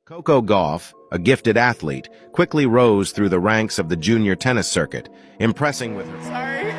Coco Gauff, a gifted athlete, quickly rose through the ranks of the junior tennis circuit, impressing with her. Sorry.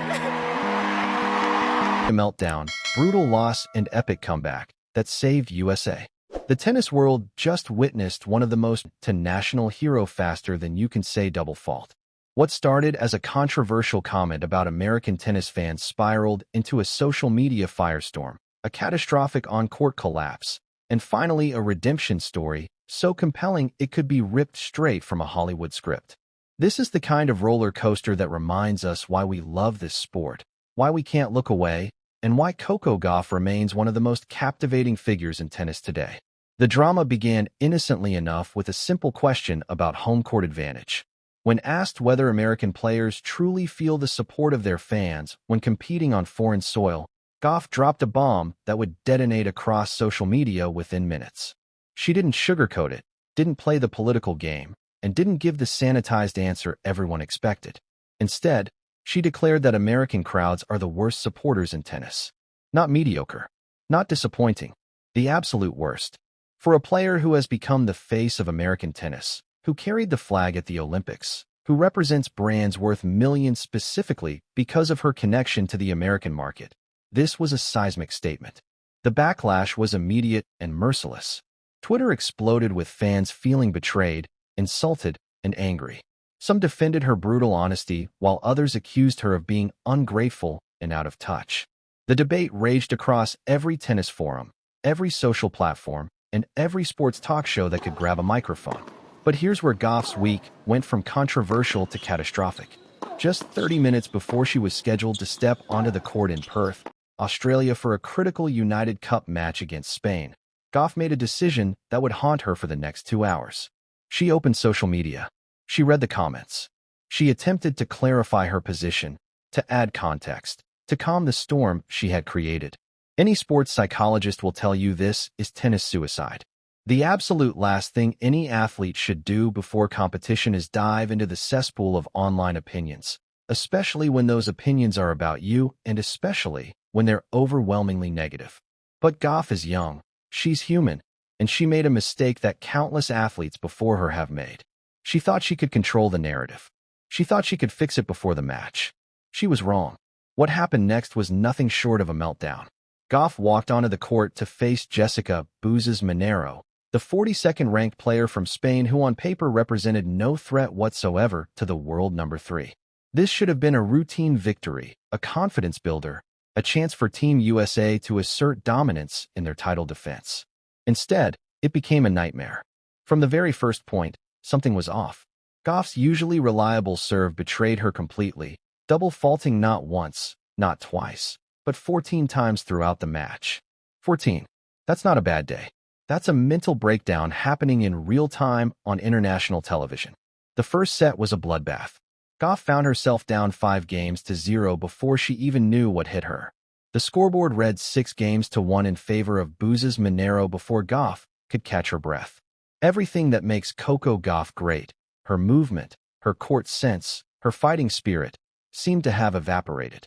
Meltdown, brutal loss, and epic comeback that saved USA. The tennis world just witnessed one of the most to national hero faster than you can say double fault. What started as a controversial comment about American tennis fans spiraled into a social media firestorm, a catastrophic on-court collapse, and finally a redemption story so compelling it could be ripped straight from a Hollywood script. This is the kind of roller coaster that reminds us why we love this sport, why we can't look away, and why Coco Gauff remains one of the most captivating figures in tennis today. The drama began innocently enough with a simple question about home court advantage. When asked whether American players truly feel the support of their fans when competing on foreign soil, Gauff dropped a bomb that would detonate across social media within minutes. She didn't sugarcoat it, didn't play the political game, and didn't give the sanitized answer everyone expected. Instead, she declared that American crowds are the worst supporters in tennis. Not mediocre, not disappointing, the absolute worst. For a player who has become the face of American tennis, who carried the flag at the Olympics, who represents brands worth millions specifically because of her connection to the American market, this was a seismic statement. The backlash was immediate and merciless. Twitter exploded with fans feeling betrayed, insulted, and angry. Some defended her brutal honesty, while others accused her of being ungrateful and out of touch. The debate raged across every tennis forum, every social platform, and every sports talk show that could grab a microphone. But here's where Gauff's week went from controversial to catastrophic. Just 30 minutes before she was scheduled to step onto the court in Perth, Australia, for a critical United Cup match against Spain, Gauff made a decision that would haunt her for the next 2 hours. She opened social media. She read the comments. She attempted to clarify her position, to add context, to calm the storm she had created. Any sports psychologist will tell you this is tennis suicide. The absolute last thing any athlete should do before competition is dive into the cesspool of online opinions, especially when those opinions are about you and especially when they're overwhelmingly negative. But Gauff is young. She's human, and she made a mistake that countless athletes before her have made. She thought she could control the narrative. She thought she could fix it before the match. She was wrong. What happened next was nothing short of a meltdown. Gauff walked onto the court to face Jessica Monero, the 42nd ranked player from Spain who on paper represented no threat whatsoever to the world number 3. This should have been a routine victory, a confidence builder, a chance for Team USA to assert dominance in their title defense. Instead, it became a nightmare. From the very first point, something was off. Gauff's usually reliable serve betrayed her completely, double faulting not once, not twice, but 14 times throughout the match. 14. That's not a bad day. That's a mental breakdown happening in real time on international television. The first set was a bloodbath. Gauff found herself down 5-0 before she even knew what hit her. The scoreboard read 6-1 in favor of Monero before Gauff could catch her breath. Everything that makes Coco Gauff great, her movement, her court sense, her fighting spirit, seemed to have evaporated.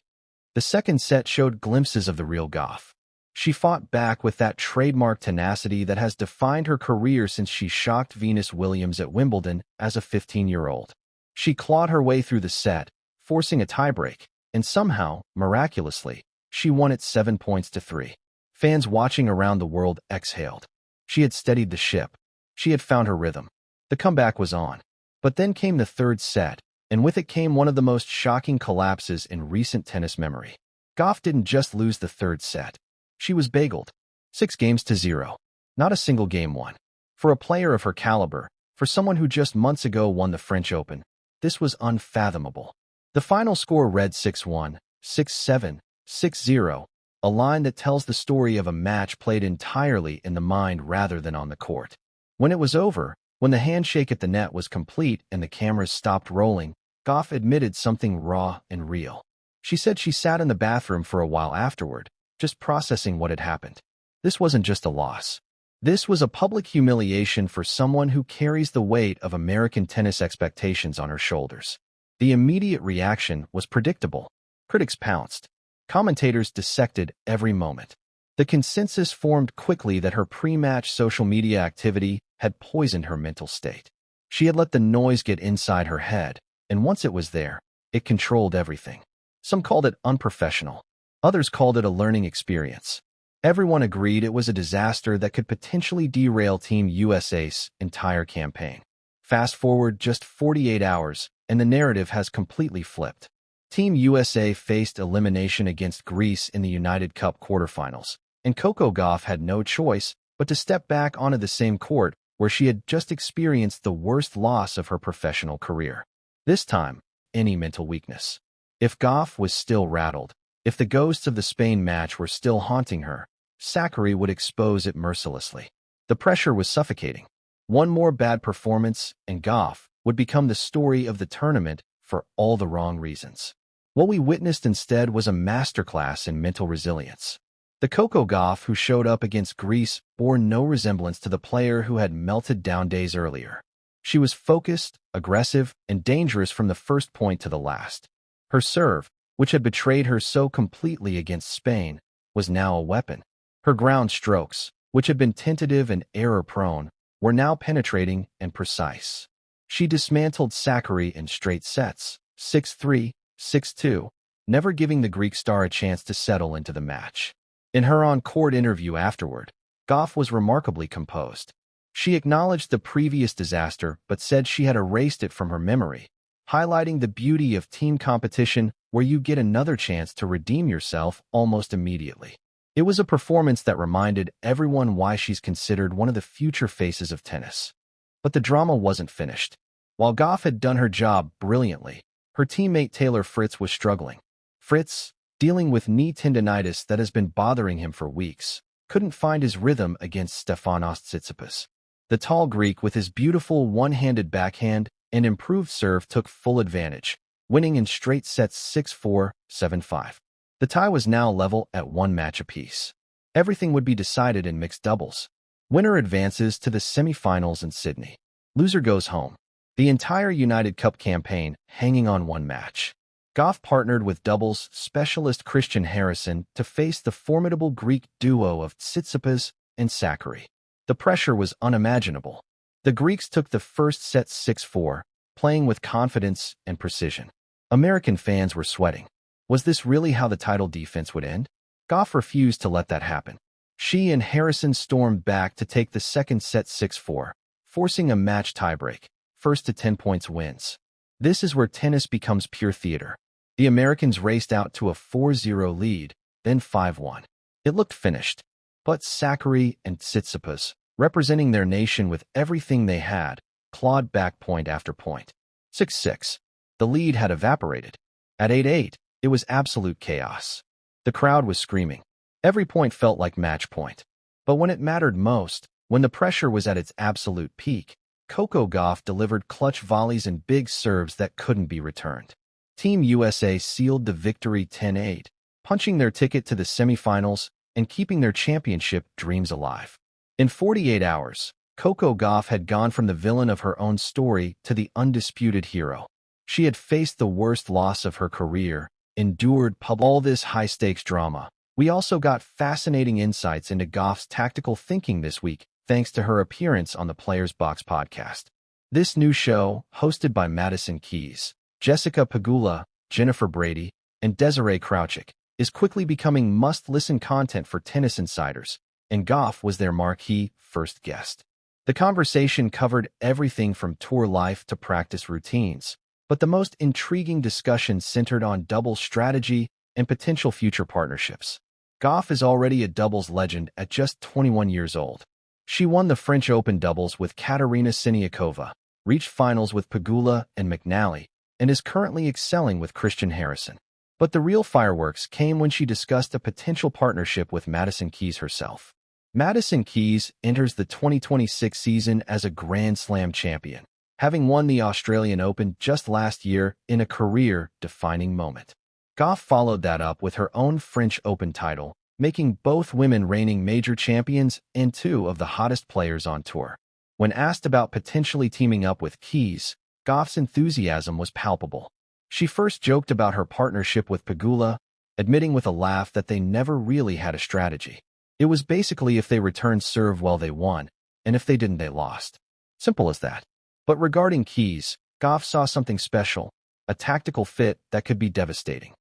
The second set showed glimpses of the real Gauff. She fought back with that trademark tenacity that has defined her career since she shocked Venus Williams at Wimbledon as a 15-year-old. She clawed her way through the set, forcing a tiebreak, and somehow, miraculously, she won it 7-3. Fans watching around the world exhaled. She had steadied the ship. She had found her rhythm. The comeback was on. But then came the third set, and with it came one of the most shocking collapses in recent tennis memory. Gauff didn't just lose the third set. She was bageled. 6-0. Not a single game won. For a player of her caliber, for someone who just months ago won the French Open, this was unfathomable. The final score read 6-1, 6-7, 6-0, a line that tells the story of a match played entirely in the mind rather than on the court. When it was over, when the handshake at the net was complete and the cameras stopped rolling, Gauff admitted something raw and real. She said she sat in the bathroom for a while afterward, just processing what had happened. This wasn't just a loss. This was a public humiliation for someone who carries the weight of American tennis expectations on her shoulders. The immediate reaction was predictable. Critics pounced. Commentators dissected every moment. The consensus formed quickly that her pre-match social media activity had poisoned her mental state. She had let the noise get inside her head, and once it was there, it controlled everything. Some called it unprofessional. Others called it a learning experience. Everyone agreed it was a disaster that could potentially derail Team USA's entire campaign. Fast forward just 48 hours, and the narrative has completely flipped. Team USA faced elimination against Greece in the United Cup quarterfinals, and Coco Gauff had no choice but to step back onto the same court where she had just experienced the worst loss of her professional career. This time, any mental weakness. If Gauff was still rattled, if the ghosts of the Spain match were still haunting her, Sakkari would expose it mercilessly. The pressure was suffocating. One more bad performance, and Gauff would become the story of the tournament for all the wrong reasons. What we witnessed instead was a masterclass in mental resilience. The Coco Gauff who showed up against Greece bore no resemblance to the player who had melted down days earlier. She was focused, aggressive, and dangerous from the first point to the last. Her serve, which had betrayed her so completely against Spain, was now a weapon. Her ground strokes, which had been tentative and error-prone, were now penetrating and precise. She dismantled Sakkari in straight sets, 6-3, 6-2, never giving the Greek star a chance to settle into the match. In her on-court interview afterward, Gauff was remarkably composed. She acknowledged the previous disaster but said she had erased it from her memory, highlighting the beauty of team competition where you get another chance to redeem yourself almost immediately. It was a performance that reminded everyone why she's considered one of the future faces of tennis. But the drama wasn't finished. While Gauff had done her job brilliantly, her teammate Taylor Fritz was struggling. Fritz, dealing with knee tendinitis that has been bothering him for weeks, couldn't find his rhythm against Stefanos Tsitsipas. The tall Greek with his beautiful one-handed backhand and improved serve took full advantage, winning in straight sets 6-4, 7-5. The tie was now level at one match apiece. Everything would be decided in mixed doubles. Winner advances to the semifinals in Sydney. Loser goes home. The entire United Cup campaign hanging on one match. Gauff partnered with doubles specialist Christian Harrison to face the formidable Greek duo of Tsitsipas and Sakkari. The pressure was unimaginable. The Greeks took the first set 6-4, playing with confidence and precision. American fans were sweating. Was this really how the title defense would end? Gauff refused to let that happen. She and Harrison stormed back to take the second set 6-4, forcing a match tiebreak. First to 10 points wins. This is where tennis becomes pure theater. The Americans raced out to a 4-0 lead, then 5-1. It looked finished. But Sakkari and Tsitsipas, representing their nation with everything they had, clawed back point after point. 6-6. The lead had evaporated. At 8-8, it was absolute chaos. The crowd was screaming. Every point felt like match point. But when it mattered most, when the pressure was at its absolute peak, Coco Gauff delivered clutch volleys and big serves that couldn't be returned. Team USA sealed the victory 10-8, punching their ticket to the semifinals and keeping their championship dreams alive. In 48 hours, Coco Gauff had gone from the villain of her own story to the undisputed hero. She had faced the worst loss of her career, endured all this high-stakes drama. We also got fascinating insights into Gauff's tactical thinking this week, thanks to her appearance on the Players Box podcast. This new show, hosted by Madison Keys, Jessica Pegula, Jennifer Brady, and Desiree Crouchick, is quickly becoming must-listen content for tennis insiders, and Gauff was their marquee first guest. The conversation covered everything from tour life to practice routines, but the most intriguing discussion centered on doubles strategy and potential future partnerships. Gauff is already a doubles legend at just 21 years old. She won the French Open doubles with Katerina Siniakova, reached finals with Pegula and McNally, and is currently excelling with Christian Harrison. But the real fireworks came when she discussed a potential partnership with Madison Keys herself. Madison Keys enters the 2026 season as a Grand Slam champion, having won the Australian Open just last year in a career-defining moment. Gauff followed that up with her own French Open title, making both women reigning major champions and two of the hottest players on tour. When asked about potentially teaming up with Keys, Gauff's enthusiasm was palpable. She first joked about her partnership with Pegula, admitting with a laugh that they never really had a strategy. It was basically if they returned serve while they won, and if they didn't, they lost. Simple as that. But regarding Keys, Gauff saw something special, a tactical fit that could be devastating.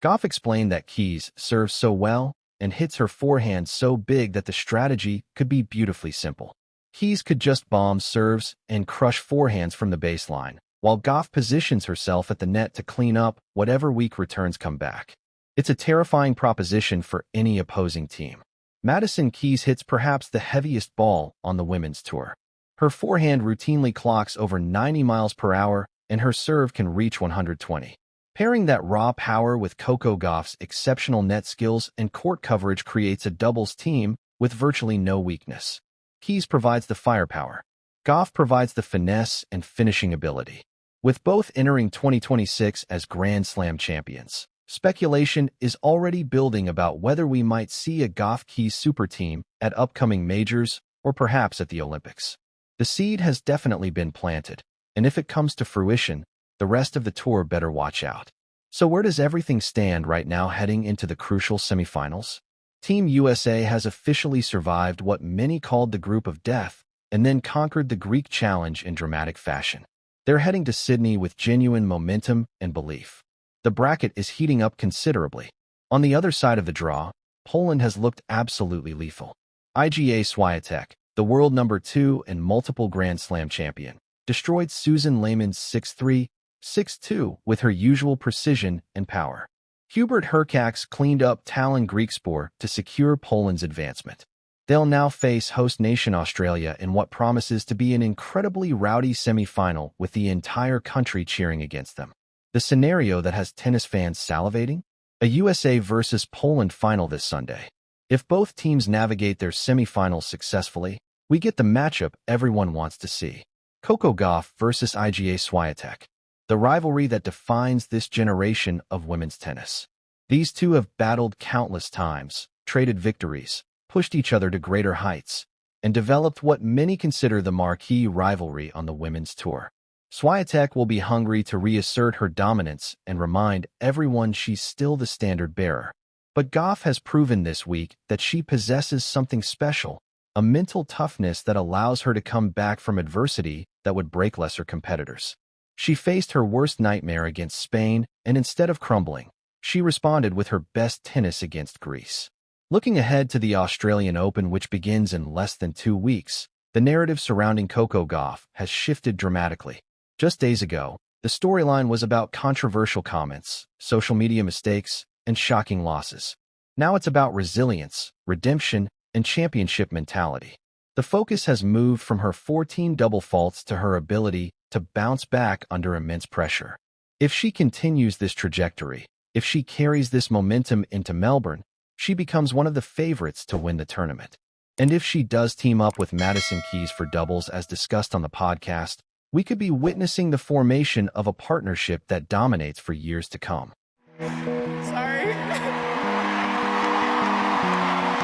Gauff explained that Keys serves so well and hits her forehand so big that the strategy could be beautifully simple. Keys could just bomb serves and crush forehands from the baseline, while Gauff positions herself at the net to clean up whatever weak returns come back. It's a terrifying proposition for any opposing team. Madison Keys hits perhaps the heaviest ball on the women's tour. Her forehand routinely clocks over 90 miles per hour, and her serve can reach 120. Pairing that raw power with Coco Gauff's exceptional net skills and court coverage creates a doubles team with virtually no weakness. Keys provides the firepower. Gauff provides the finesse and finishing ability. With both entering 2026 as Grand Slam champions, speculation is already building about whether we might see a Gauff-Keys super team at upcoming majors or perhaps at the Olympics. The seed has definitely been planted, and if it comes to fruition, the rest of the tour better watch out. So where does everything stand right now heading into the crucial semifinals? Team USA has officially survived what many called the group of death and then conquered the Greek challenge in dramatic fashion. They're heading to Sydney with genuine momentum and belief. The bracket is heating up considerably. On the other side of the draw, Poland has looked absolutely lethal. Iga Swiatek, the world number 2 and multiple Grand Slam champion, destroyed Susan Lehmann's 6-3, 6-2 with her usual precision and power. Hubert Hurkacz cleaned up Talon Griekspoor to secure Poland's advancement. They'll now face host nation Australia in what promises to be an incredibly rowdy semi-final with the entire country cheering against them. The scenario that has tennis fans salivating? A USA versus Poland final this Sunday. If both teams navigate their semi-finals successfully, we get the matchup everyone wants to see. Coco Gauff versus Iga Swiatek. The rivalry that defines this generation of women's tennis. These two have battled countless times, traded victories, pushed each other to greater heights, and developed what many consider the marquee rivalry on the women's tour. Swiatek will be hungry to reassert her dominance and remind everyone she's still the standard bearer. But Gauff has proven this week that she possesses something special, a mental toughness that allows her to come back from adversity that would break lesser competitors. She faced her worst nightmare against Spain, and instead of crumbling, she responded with her best tennis against Greece. Looking ahead to the Australian Open, which begins in less than 2 weeks, the narrative surrounding Coco Gauff has shifted dramatically. Just days ago, the storyline was about controversial comments, social media mistakes, and shocking losses. Now it's about resilience, redemption, and championship mentality. The focus has moved from her 14 double faults to her ability to bounce back under immense pressure. If she continues this trajectory, if she carries this momentum into Melbourne, she becomes one of the favorites to win the tournament. And if she does team up with Madison Keys for doubles as discussed on the podcast, we could be witnessing the formation of a partnership that dominates for years to come. Sorry.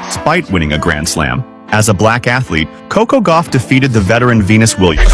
Despite winning a Grand Slam, as a black athlete, Coco Gauff defeated the veteran Venus Williams.